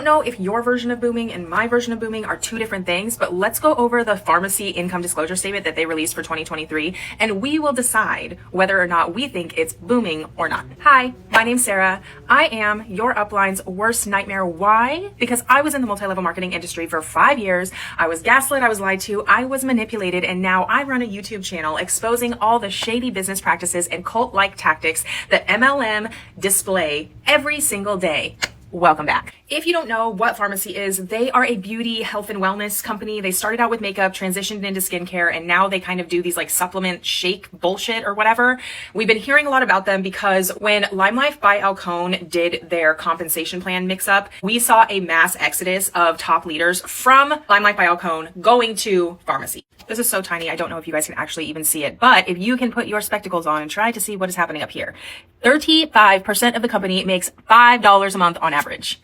don't know if your version of booming and my version of booming are two different things, but let's go over the FARMASI income disclosure statement that they released for 2023, and we will decide whether or not we think it's booming or not. Hi, my name's Sarah. I am your upline's worst nightmare. Why? Because I was in the multi-level marketing industry for 5 years. I was gaslit, I was lied to, I was manipulated, and now I run a YouTube channel exposing all the shady business practices and cult-like tactics that MLM display every single day. Welcome back. If you don't know what FARMASI is, they are a beauty, health, and wellness company. They started out with makeup, transitioned into skincare, and now they kind of do these like supplement shake bullshit or whatever. We've been hearing a lot about them because when Lime Life by Alcone did their compensation plan mix up, we saw a mass exodus of top leaders from Lime Life by Alcone going to FARMASI. This is so tiny, I don't know if you guys can actually even see it, but if you can put your spectacles on and try to see what is happening up here. 35% of the company makes $5 a month on average.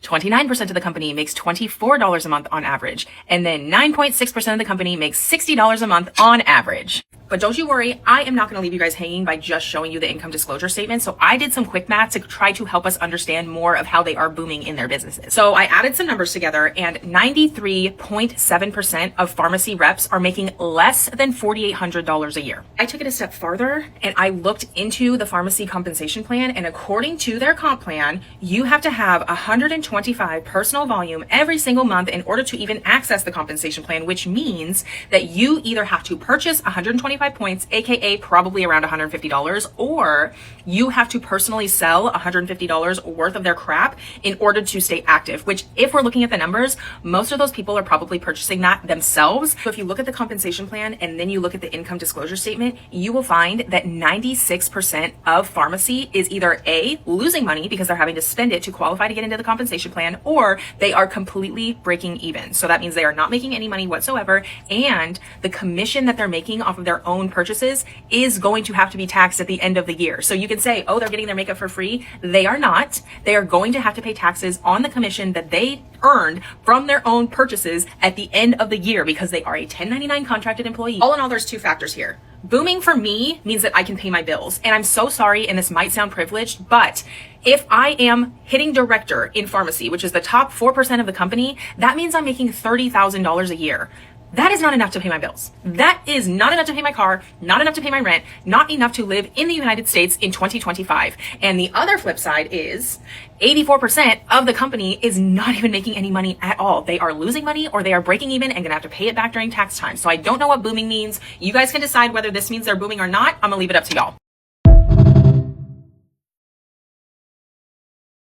29% of the company makes $24 a month on average. And then 9.6% of the company makes $60 a month on average. But don't you worry, I am not going to leave you guys hanging by just showing you the income disclosure statement. So I did some quick math to try to help us understand more of how they are booming in their businesses. So I added some numbers together, and 93.7% of FARMASI reps are making less than $4,800 a year. I took it a step farther and I looked into the FARMASI compensation plan, and according to their comp plan, you have to have 125 personal volume every single month in order to even access the compensation plan, which means that you either have to purchase 125 points, aka probably around $150, or you have to personally sell $150 worth of their crap in order to stay active, which if we're looking at the numbers, most of those people are probably purchasing that themselves. So if you look at the compensation plan and then you look at the income disclosure statement, you will find that 96% of FARMASI is either A, losing money because they're having to spend it to qualify to get into the compensation plan, or they are completely breaking even. So that means they are not making any money whatsoever, and the commission that they're making off of their own purchases is going to have to be taxed at the end of the year. So you can say, oh, they're getting their makeup for free. They are not. They are going to have to pay taxes on the commission that they earned from their own purchases at the end of the year because they are a 1099 contracted employee. All in all, there's two factors here. Booming for me means that I can pay my bills. And I'm so sorry, and this might sound privileged, but if I am hitting director in FARMASI, which is the top 4% of the company, that means I'm making $30,000 a year. That is not enough to pay my bills. That is not enough to pay my car, not enough to pay my rent, not enough to live in the United States in 2025. And the other flip side is 84% of the company is not even making any money at all. They are losing money or they are breaking even and gonna have to pay it back during tax time. So I don't know what booming means. You guys can decide whether this means they're booming or not. I'm gonna leave it up to y'all.